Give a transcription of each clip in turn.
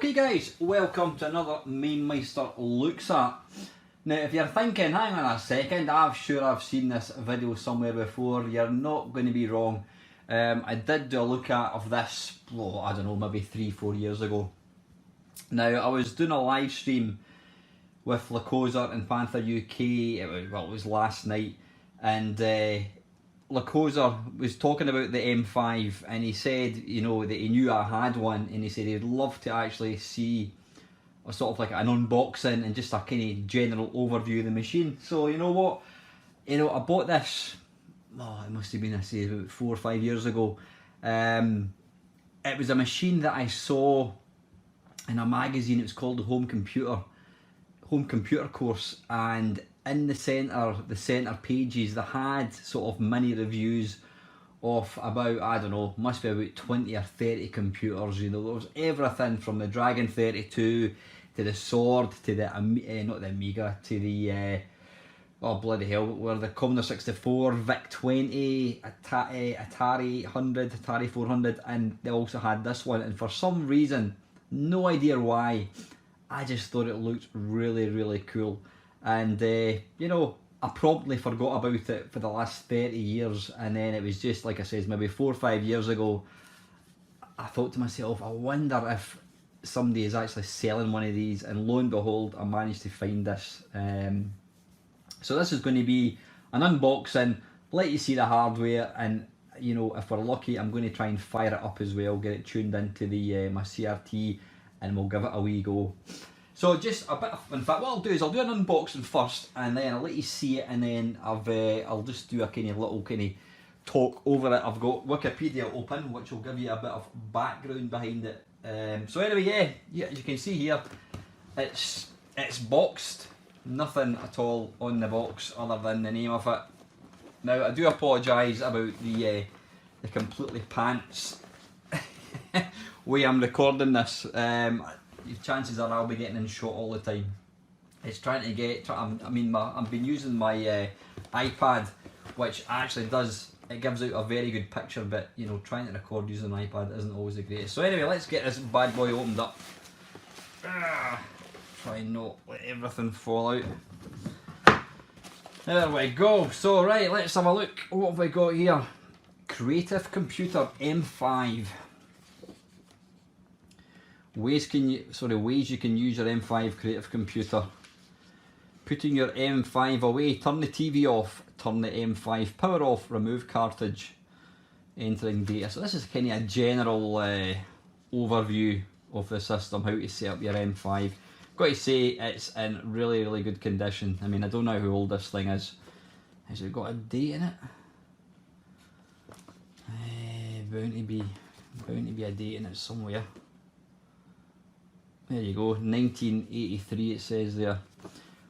Okay guys, welcome to another Mamemeister looks at. Now if you're thinking, hang on a second, I'm sure I've seen this video somewhere before, you're not going to be wrong. I did do a look at of this, well, I don't know, maybe 3-4 years ago. Now I was doing a live stream with Lacosa and Panther UK, it was last night, and Lacosa was talking about the M5 and he said, you know, that he knew I had one, and he said he'd love to actually see a sort of like an unboxing and just a kind of general overview of the machine. So you know what, I bought this, it must have been, I say, about 4 or 5 years ago. It was a machine that I saw in a magazine. It was called the Home Computer Course, and in the centre pages they had sort of mini reviews of about, I don't know, must be about 20 or 30 computers. You know, there was everything from the Dragon 32 to the Sword to the not the Amiga, to the oh bloody hell, were the Commodore 64, VIC 20, Atari 800, Atari 400, and they also had this one. And for some reason, no idea why, I just thought it looked really cool. And you know, I promptly forgot about it for the last 30 years, and then it was just, like I said, maybe 4 or 5 years ago, I thought to myself, I wonder if somebody is actually selling one of these, and lo and behold, I managed to find this. So this is going to be an unboxing, let you see the hardware, and you know, if we're lucky, I'm going to try and fire it up as well, get it tuned into the my CRT, and we'll give it a wee go. So just a bit of, in fact what I'll do is I'll do an unboxing first, and then I'll let you see it, and then I'll just do a kind of little talk over it. I've got Wikipedia open, which will give you a bit of background behind it. So anyway, yeah, as you can see here, it's boxed, nothing at all on the box other than the name of it. Now I do apologise about the completely pants way I'm recording this. Chances are I'll be getting in shot all the time. It's trying to get, I've been using my iPad, which actually it gives out a very good picture, but you know, trying to record using an iPad isn't always the greatest. So anyway, let's get this bad boy opened up. Try and not let everything fall out. There we go. So right, let's have a look. What have we got here? Creative Computer M5. Ways you can use your M5 Creative Computer. Putting your M5 away, turn the TV off, turn the M5 power off, remove cartridge, entering data. So this is kind of a general overview of the system, how to set up your M5. Got to say, it's in really good condition. I mean, I don't know how old this thing is. Has it got a date in it? Bound to be a date in it somewhere. There you go, 1983 it says there.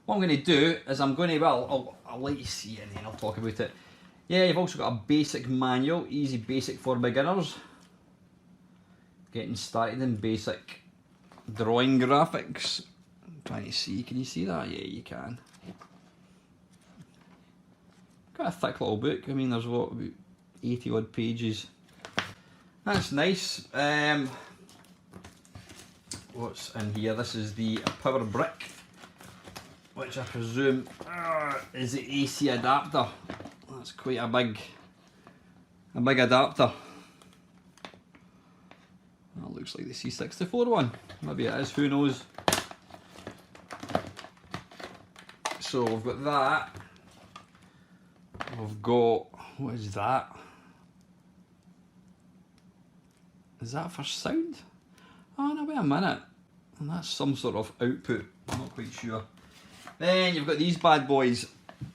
What I'm going to do is I'm going to, well, I'll let you see it and then I'll talk about it. Yeah, you've also got a basic manual, easy basic for beginners. Getting started in basic drawing graphics. I'm trying to see, can you see that? Yeah, you can. Got a thick little book, I mean there's what, about 80 odd pages. That's nice. What's in here? This is the power brick, which I presume is the AC adapter. That's quite a big adapter. That looks like the C64 one. Maybe it is, who knows. So we've got that. We've got, what is that? Is that for sound? Oh no, wait a minute. And that's some sort of output, I'm not quite sure. Then you've got these bad boys.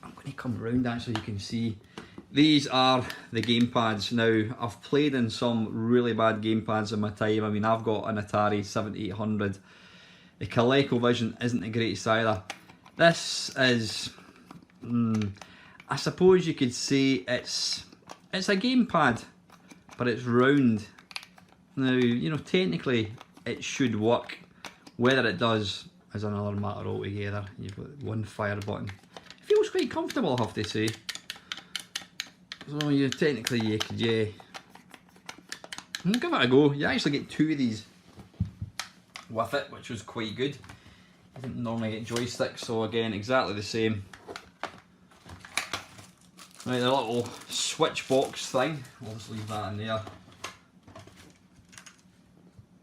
I'm going to come around actually, you can see. These are the gamepads. Now, I've played in some really bad gamepads in my time. I mean, I've got an Atari 7800. The ColecoVision isn't the greatest either. This is, I suppose you could say it's a gamepad, but it's round. Now, you know, technically it should work. Whether it does is another matter altogether. You've got one fire button. It feels quite comfortable, I have to say. So you technically, you could, yeah. Give it a go. You actually get two of these. with it, which was quite good. I didn't normally get joysticks, so again, exactly the same. Right, the little switch box thing, I'll just leave that in there.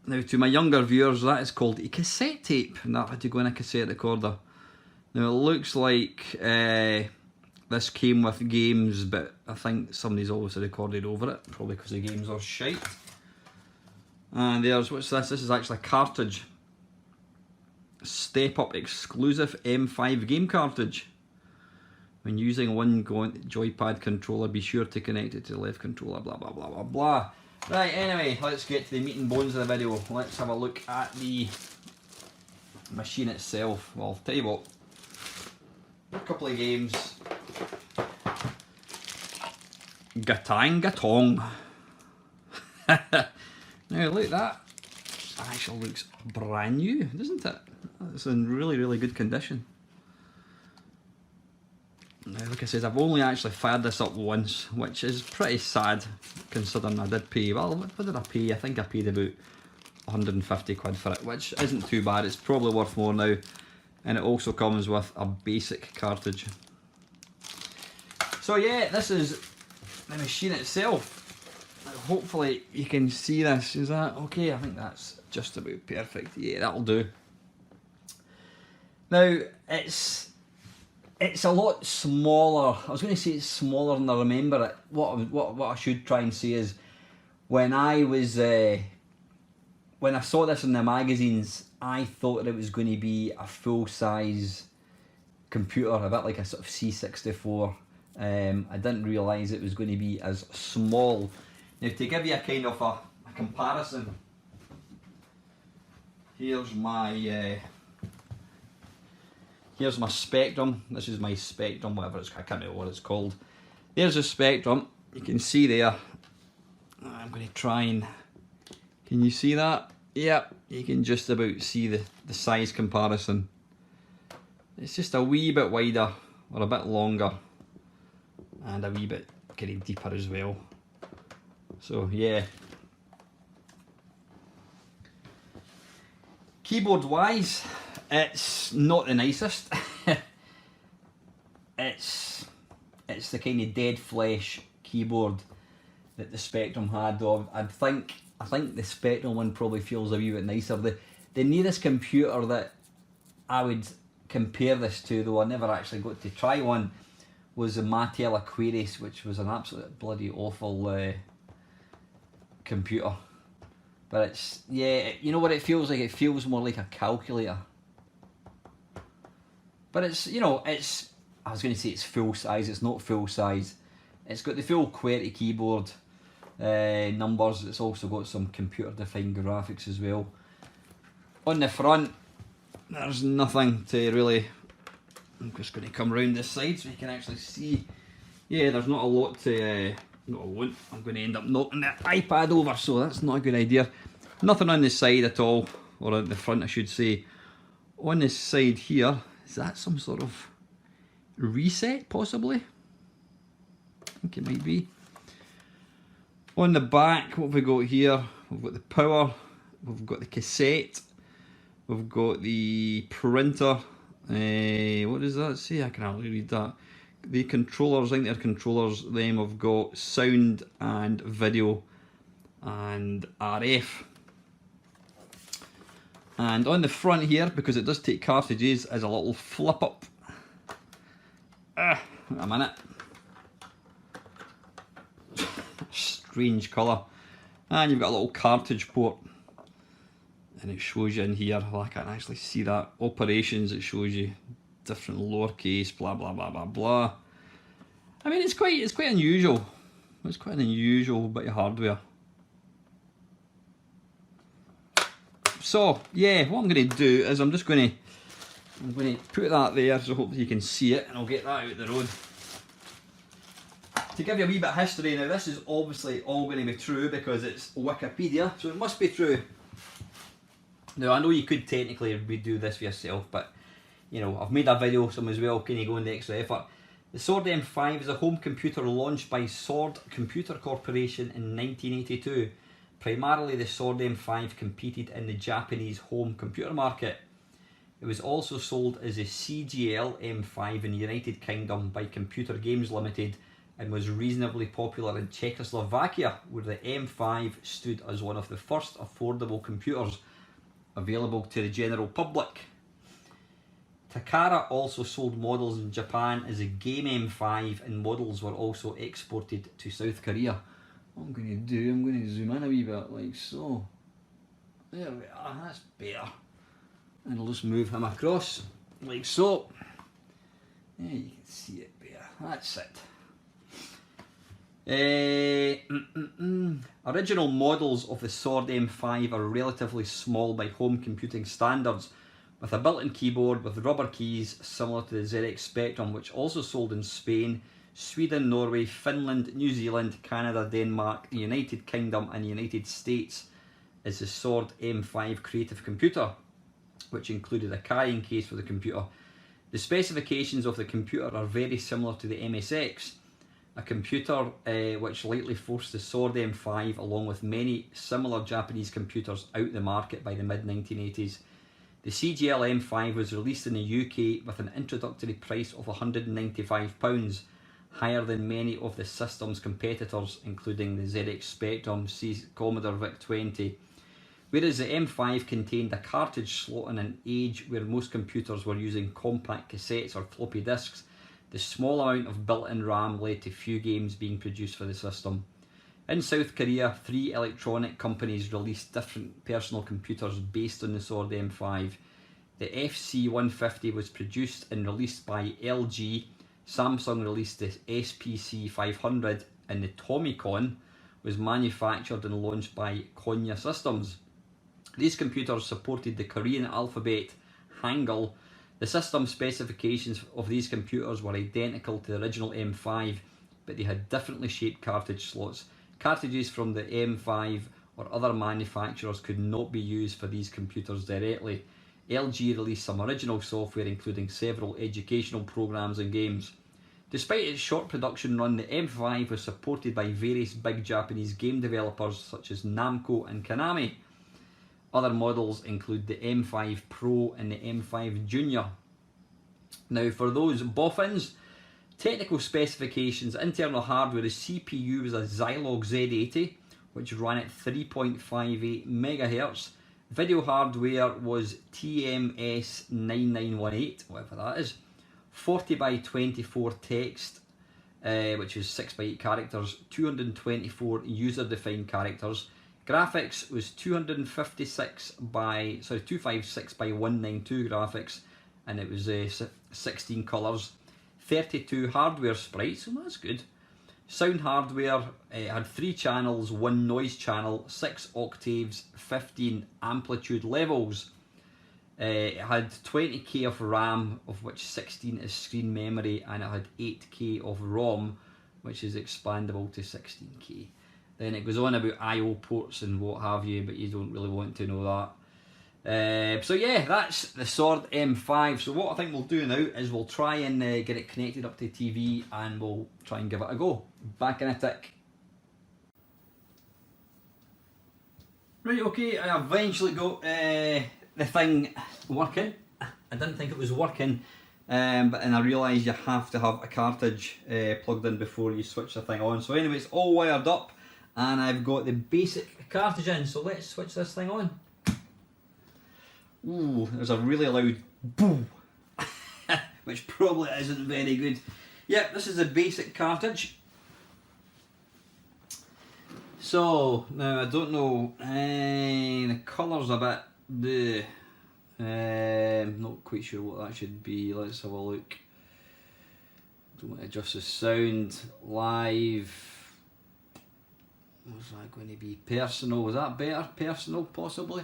Now, to my younger viewers, that is called a cassette tape, and that had to go in a cassette recorder. Now, it looks like this came with games, but I think somebody's obviously recorded over it, probably because the games are shite. And there's, what's this? This is actually a cartridge. Step Up exclusive M5 game cartridge. When using one joypad controller, be sure to connect it to the left controller, blah blah blah blah blah. Right, anyway, let's get to the meat and bones of the video. Let's have a look at the machine itself. Well, I'll tell you what, a couple of games. Gatang Gatong. Now look at that. It actually looks brand new, doesn't it? It's in really, really good condition. Now, like I said, I've only actually fired this up once, which is pretty sad considering I did pay, well, what did I pay? I think I paid about 150 quid for it, which isn't too bad. It's probably worth more now. And it also comes with a basic cartridge. So yeah, this is the machine itself. Hopefully you can see this. Is that okay? I think that's just about perfect. Yeah, that'll do. Now, it's a lot smaller. I was going to say it's smaller than I remember it. What I should try and say is, when I saw this in the magazines, I thought it was going to be a full-size computer, a bit like a sort of C64. I didn't realise it was going to be as small. Now, to give you a kind of a comparison, here's my Spectrum. This is my Spectrum, whatever it's, I can't remember what it's called. There's a Spectrum. You can see there. I'm going to try and, can you see that? Yep, you can just about see the size comparison. It's just a wee bit wider, or a bit longer, and a wee bit kind of deeper as well. So yeah. Keyboard wise, it's not the nicest. it's the kind of dead flesh keyboard that the Spectrum had. Though I think the Spectrum one probably feels a wee bit nicer. The nearest computer that I would compare this to, though I never actually got to try one, was the Mattel Aquarius, which was an absolute bloody awful computer. But it's, yeah, you know what it feels like? It feels more like a calculator. But it's, you know, it's, I was going to say it's full size, it's not full size. It's got the full QWERTY keyboard numbers. It's also got some computer defined graphics as well. On the front, there's nothing to really, I'm just going to come round this side so you can actually see. Yeah, there's not a lot to, no I won't, I'm going to end up knocking the iPad over, so that's not a good idea. Nothing on the side at all, or at the front I should say. On this side here, is that some sort of reset possibly? I think it might be. On the back, what have we got here? We've got the power, we've got the cassette, we've got the printer. What does that say? I can hardly read that. The controllers, I think they're controllers. Them have got sound and video and RF. And on the front here, because it does take cartridges, is a little flip up. Wait a minute. Strange colour. And you've got a little cartridge port. And it shows you in here, well, I can't actually see that. Operations, it shows you different lowercase, blah blah blah blah blah. I mean, it's quite unusual. It's quite an unusual bit of hardware. So yeah, what I'm going to do is I'm going to put that there, so hopefully you can see it, and I'll get that out the road. To give you a wee bit of history, now this is obviously all going to be true because it's Wikipedia, so it must be true. Now I know you could technically redo this for yourself, but you know, I've made a video of some as well, can you go in the extra effort. The Sword M5 is a home computer launched by Sword Computer Corporation in 1982. Primarily, the Sword M5 competed in the Japanese home computer market. It was also sold as a CGL M5 in the United Kingdom by Computer Games Limited and was reasonably popular in Czechoslovakia, where the M5 stood as one of the first affordable computers available to the general public. Takara also sold models in Japan as a Game M5, and models were also exported to South Korea. What I'm going to zoom in a wee bit like so. There we are, that's better. And I'll just move him across like so. Yeah, you can see it better. That's it. Original models of the Sword M5 are relatively small by home computing standards, with a built-in keyboard with rubber keys similar to the ZX Spectrum, which also sold in Spain, Sweden, Norway, Finland, New Zealand, Canada, Denmark, the United Kingdom and the United States as the Sword M5 creative computer, which included a carrying case for the computer. The specifications of the computer are very similar to the MSX, a computer which likely forced the Sword M5 along with many similar Japanese computers out the market by the mid-1980s. The CGL M5 was released in the UK with an introductory price of £195, higher than many of the system's competitors, including the ZX Spectrum, Commodore VIC-20. Whereas the M5 contained a cartridge slot in an age where most computers were using compact cassettes or floppy disks, the small amount of built-in RAM led to few games being produced for the system. In South Korea, 3 electronic companies released different personal computers based on the Sword M5. The FC150 was produced and released by LG, Samsung released the SPC500, and the Tommycon was manufactured and launched by Konya Systems. These computers supported the Korean alphabet, Hangul. The system specifications of these computers were identical to the original M5, but they had differently shaped cartridge slots. Cartridges from the M5 or other manufacturers could not be used for these computers directly. LG released some original software, including several educational programs and games. Despite its short production run, the M5 was supported by various big Japanese game developers such as Namco and Konami. Other models include the M5 Pro and the M5 Junior. Now, for those boffins, technical specifications, internal hardware, the CPU was a Zilog Z80, which ran at 3.58 MHz. Video hardware was TMS9918, whatever that is. 40 by 24 text, which is 6 by 8 characters, 224 user-defined characters. Graphics was 256 by 256 by 192 graphics, and it was 16 colours. 32 hardware sprites, so that's good. Sound hardware had 3 channels, 1 noise channel, 6 octaves, 15 amplitude levels. It had 20k of RAM, of which 16 is screen memory, and it had 8k of ROM, which is expandable to 16k. Then it goes on about I/O ports and what have you, but you don't really want to know that. So yeah, that's the Sword M5. So what I think we'll do now is we'll try and get it connected up to TV, and we'll try and give it a go. Back in a tick. Right, okay, I eventually got the thing working. I didn't think it was working, but then I realised you have to have a cartridge plugged in before you switch the thing on. So anyway, it's all wired up, and I've got the basic cartridge in, so let's switch this thing on. Ooh, there's a really loud boom, which probably isn't very good. Yep, this is a basic cartridge. So, now I don't know, the colour's a bit bleh. Not quite sure what that should be. Let's have a look. Don't want to adjust the sound. Live. What's that going to be? Personal. Is that better? Personal, possibly?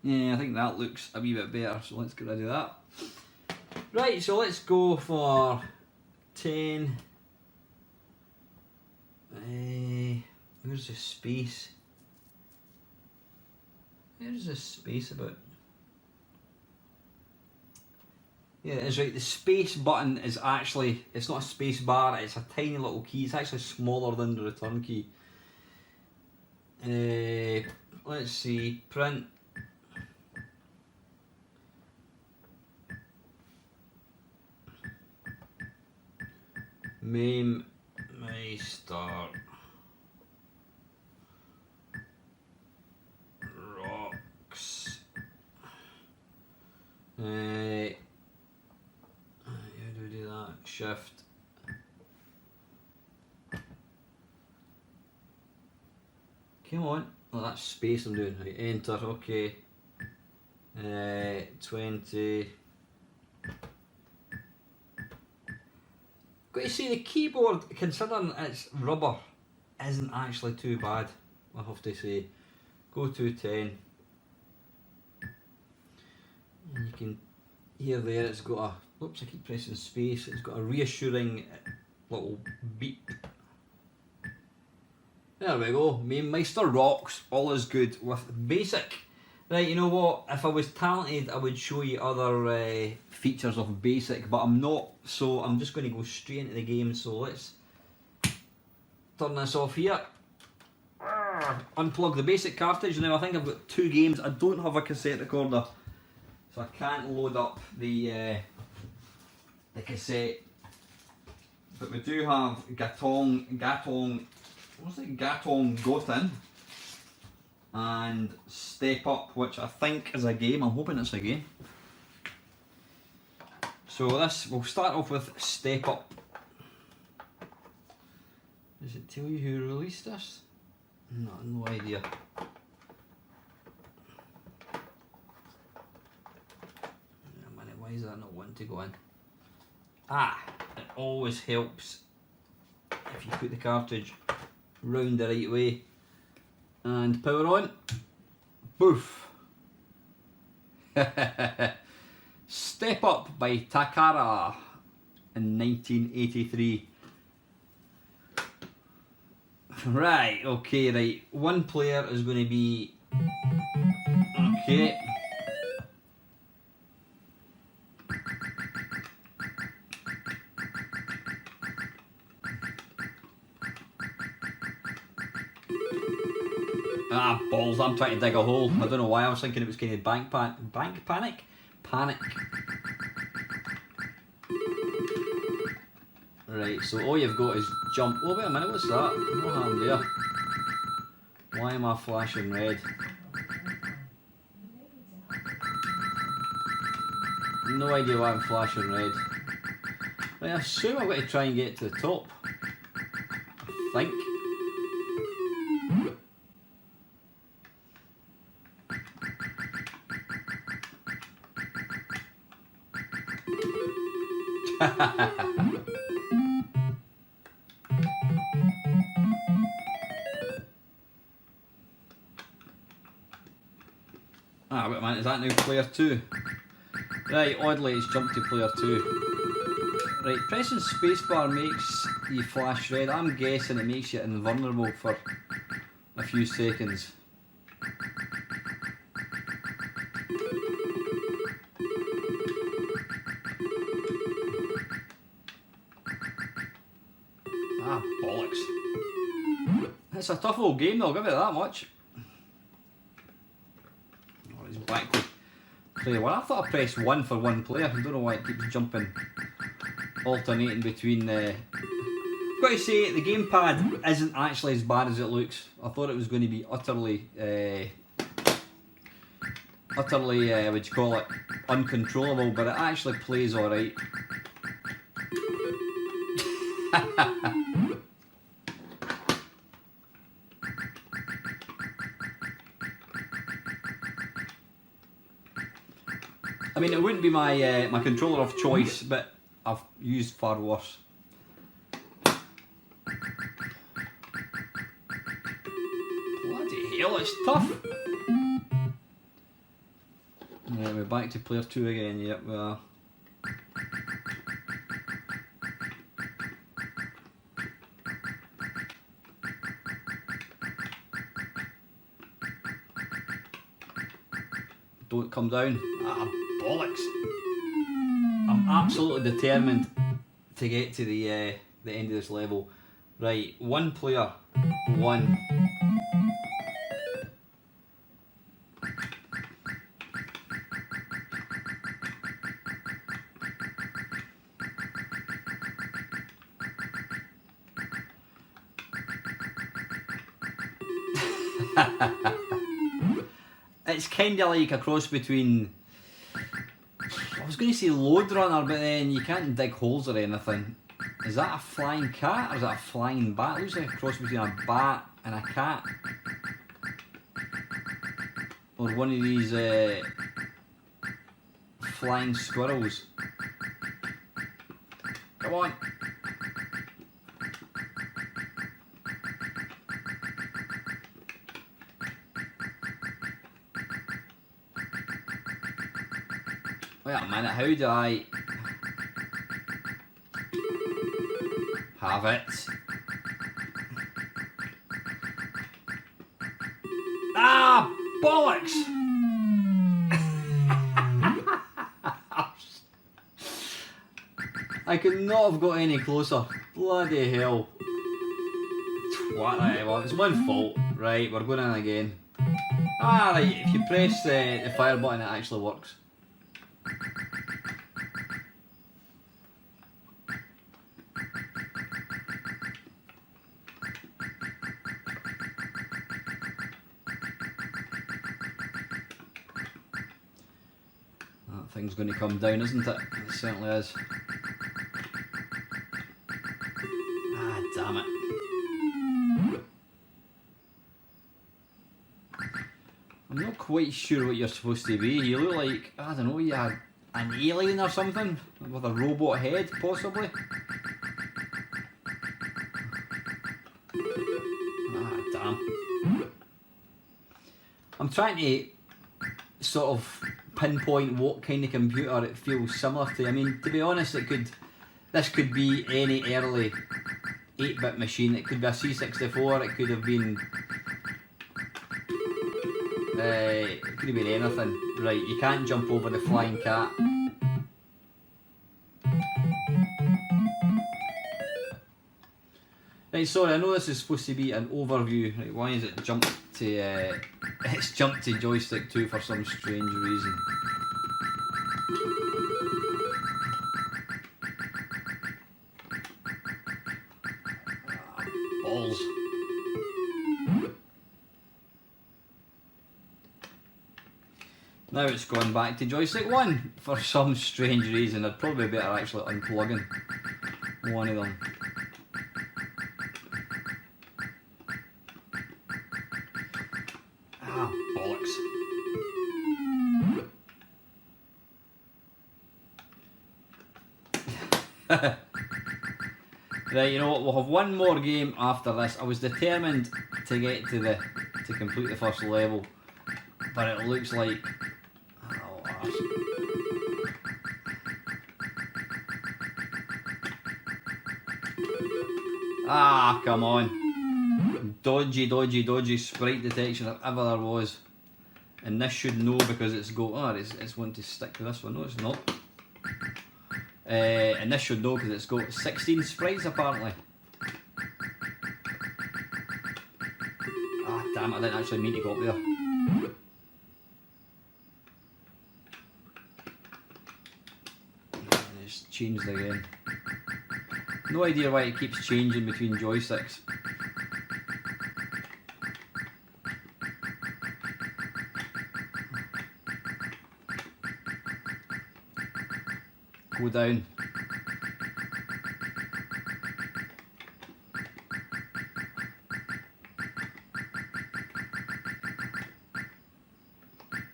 Yeah, I think that looks a wee bit better, so let's get rid of that. Right, so let's go for 10. Where's the space? Where's the space about? Yeah, it's right. The space button is actually, it's not a space bar, it's a tiny little key. It's actually smaller than the return key. Let's see, print. Mamemeister rocks. How do we do that? Shift. Come on. Oh, that's space I'm doing. Right, enter. Okay. 20. Got to say, the keyboard, considering it's rubber, isn't actually too bad, I have to say. Go to 10. And you can hear there it's got a, oops, I keep pressing space, it's got a reassuring little beep. There we go, Mamemeister rocks, all is good with basic. Right, you know what, if I was talented I would show you other features of basic, but I'm not, so I'm just going to go straight into the game. So let's turn this off here, unplug the basic cartridge. Now I think I've got 2 games. I don't have a cassette recorder, so I can't load up the cassette, but we do have Gatong, what's it, Gatong Goten, and Step Up, which I think is a game. I'm hoping it's a game. So this, we'll start off with Step Up. Does it tell you who released this? No idea. A minute, why is that not wanting to go in? It always helps if you put the cartridge round the right way. And power on. Boof. Step Up by Takara in 1983. Right, okay, right. One player is going to be... Okay. Ah, balls, I'm trying to dig a hole. I don't know why, I was thinking it was kind of bank panic? Panic. Right, so all you've got is jump. Oh, wait a minute, what's that? What happened there? Why am I flashing red? No idea why I'm flashing red. Right, I assume I've got to try and get to the top. I think. Ah, wait a minute, is that now player 2? Right, oddly it's jumped to player 2. Right, pressing spacebar makes you flash red. I'm guessing it makes you invulnerable for a few seconds. Ah, bollocks. It's a tough old game though, I'll give it that much. Oh, it's backward. Player 1. I thought I pressed 1 for one player. I don't know why it keeps jumping, alternating between the... I've got to say, the gamepad isn't actually as bad as it looks. I thought it was going to be utterly, what you call it, uncontrollable, but it actually plays alright. I mean, it wouldn't be my my controller of choice, but I've used far worse. Bloody hell, it's tough. Right, we're back to player 2 again. Yep, we are. Don't come down. Ah, bollocks. I'm absolutely determined to get to the end of this level. Right, one player, 1. It's kind of like a cross between, I was going to say Load Runner, but then you can't dig holes or anything. Is that a flying cat or is that a flying bat? It looks like a cross between a bat and a cat. Or one of these flying squirrels. Come on. Wait a minute, how do I have it? Ah, bollocks! I could not have got any closer. Bloody hell. Twat, right, well, it's one fault. Right, we're going in again. Ah, right, if you press the fire button, it actually works. That thing's going to come down, isn't it? It certainly is. Ah, damn it. I'm not quite sure what you're supposed to be. You look like, I don't know, you're an alien or something? With a robot head, possibly? Ah, damn. I'm trying to sort of pinpoint what kind of computer it feels similar to. I mean, to be honest, this could be any early 8-bit machine. It could be a C64, it could have been it could have been anything. Right, you can't jump over the flying cat. Right, sorry, I know this is supposed to be an overview. Right, why is it jumped to it's jumped to joystick 2 for some strange reason. Ah, balls. Now it's gone back to joystick 1 for some strange reason. I'd probably better actually unplugging one of them. Ah, bollocks. Right, you know what, we'll have one more game after this. I was determined to get to complete the first level, but it looks like, oh, arse. Ah, come on. Dodgy sprite detection if ever there was. And this should know because it's it's wanting to stick to this one. No, it's not. And this should know because it's got 16 sprites apparently. Ah, damn it, I didn't actually mean to go up there. And it's changed again. No idea why it keeps changing between joysticks. Go down.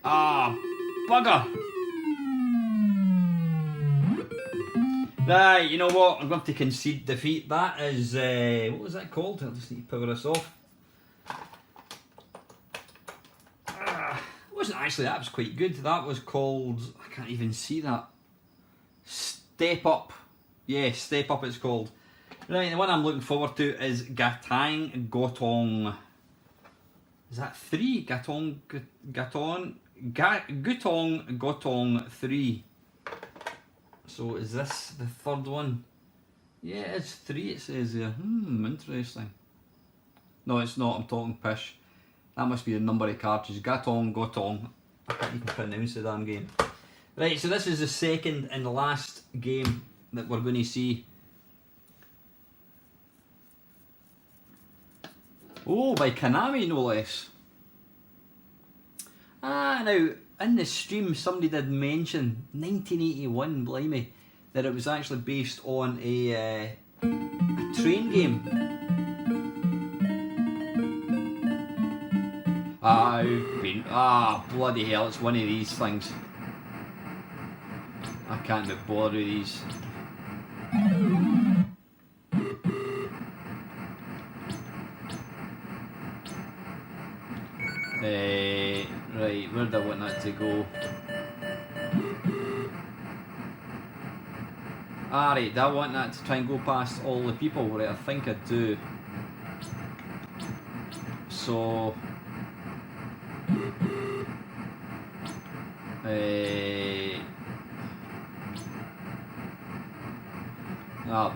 Ah, bugger! Right, you know what? I'm going to concede defeat. That is, what was that called? I'll just need to power this off. It wasn't actually, that was quite good. That was called, I can't even see that. Step Up. Yeah, Step Up it's called. Right, the one I'm looking forward to is Gatang Gotong. Is that 3? Gutong Gotong 3. So is this the third one? Yeah, it's 3 it says there. Interesting. No, it's not, I'm talking pish. That must be the number of cartridges. Gotong. I can't even pronounce the damn game. Right, so this is the second and last game that we're going to see. Oh, by Konami no less. Ah, now, in the stream somebody did mention 1981, blimey, that it was actually based on a train game. I've been... bloody hell, it's one of these things. I can't be bothered with these. Right, where do I want that to go? Right, do I want that to try and go past all the people? Right, I think I do. So...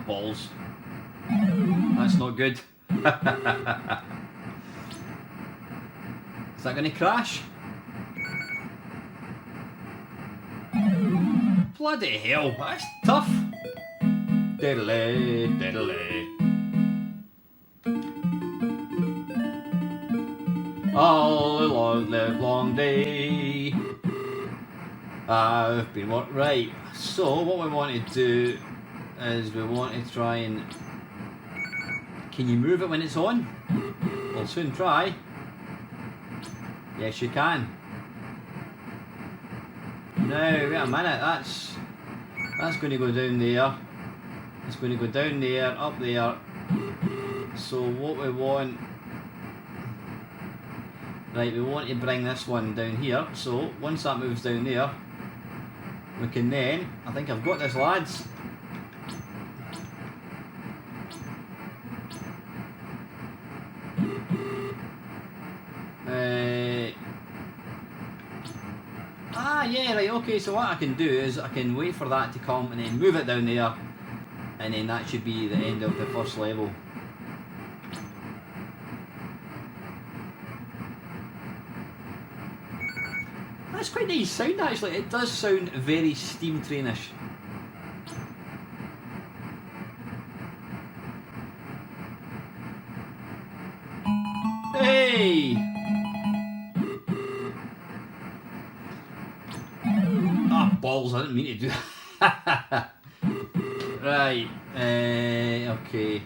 balls. That's not good. Is that going to crash? Bloody hell, that's tough. Diddly, diddly. All the live long day I've been right. So what we want to do is we want to try and... Can you move it when it's on? We'll soon try. Yes, you can. Now, wait a minute, that's going to go down there. It's going to go down there, up there. So what we want... Right, we want to bring this one down here. So once that moves down there, we can then... I think I've got this, lads. Yeah, right, okay, so what I can do is I can wait for that to come and then move it down there, and then that should be the end of the first level. That's quite nice sound actually, it does sound very Steam Trainish. Hey! Balls, I didn't mean to do that. Right, okay.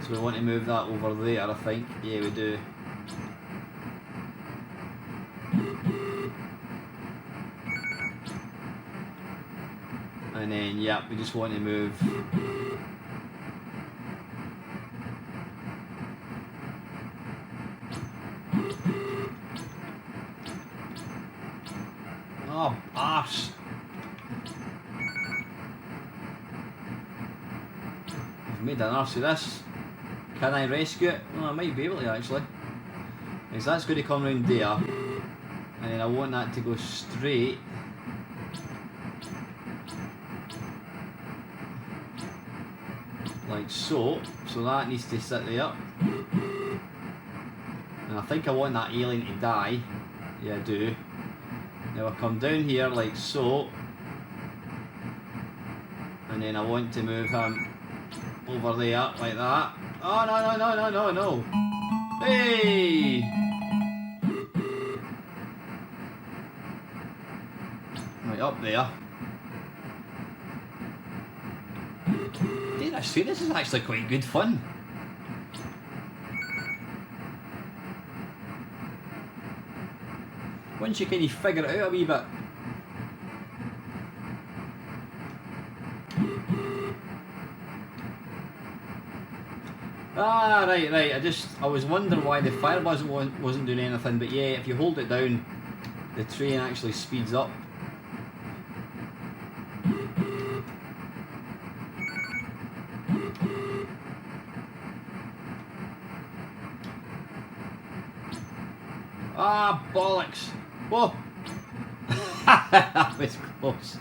So we want to move that over there, I think. Yeah, we do. And then, yeah, we just want to move... Oh, arse. I've made an arse of this. Can I rescue it? Well, I might be able to actually. Because that's going to come round there. And then I want that to go straight. Like so. So that needs to sit there. And I think I want that alien to die. Yeah, I do. Now I come down here like so, and then I want to move him over there like that. Oh no no no no no no! Hey! Right up there. Dare I say, this is actually quite good fun. Once you kind of figure it out a wee bit. Right. I was wondering why the fire wasn't doing anything, but yeah, if you hold it down, the train actually speeds up. Bollocks! Whoa! That was close.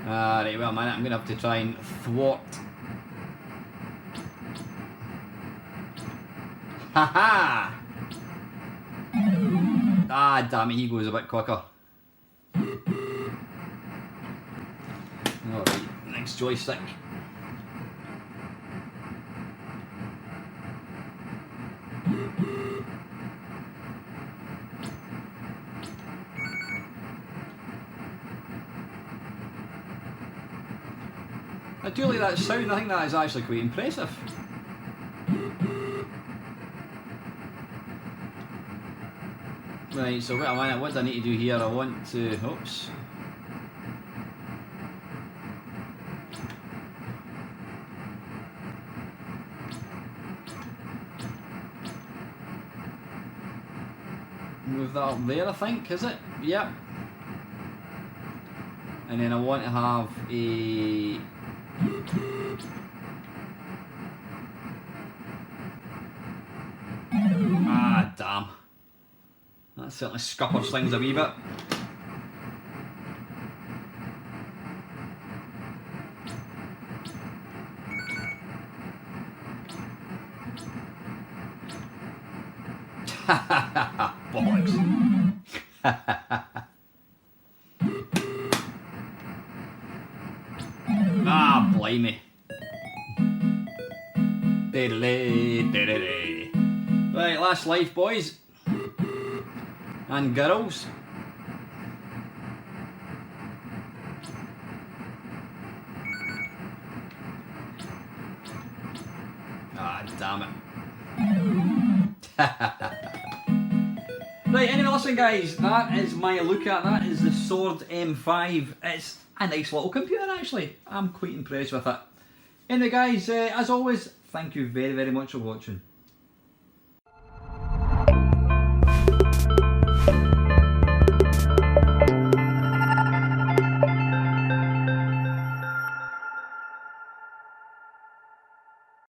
Right, well, man, I'm going to have to try and thwart. Haha! Damn it, he goes a bit quicker. Alright, next joystick. do like that sound, I think that is actually quite impressive. Right, so wait a minute, what do I need to do here? I want to, oops. Move that up there, I think, is it? Yep. And then I want to have a... Ah, damn. That certainly scuppers things a wee bit. Bollocks. Ah, blimey. Right, last life, boys and girls. Ah, damn it. Right, anyway, listen guys, that is my look at, that is the Sword M5. It's a nice little computer actually. I'm quite impressed with it. Anyway guys, as always, thank you very much for watching.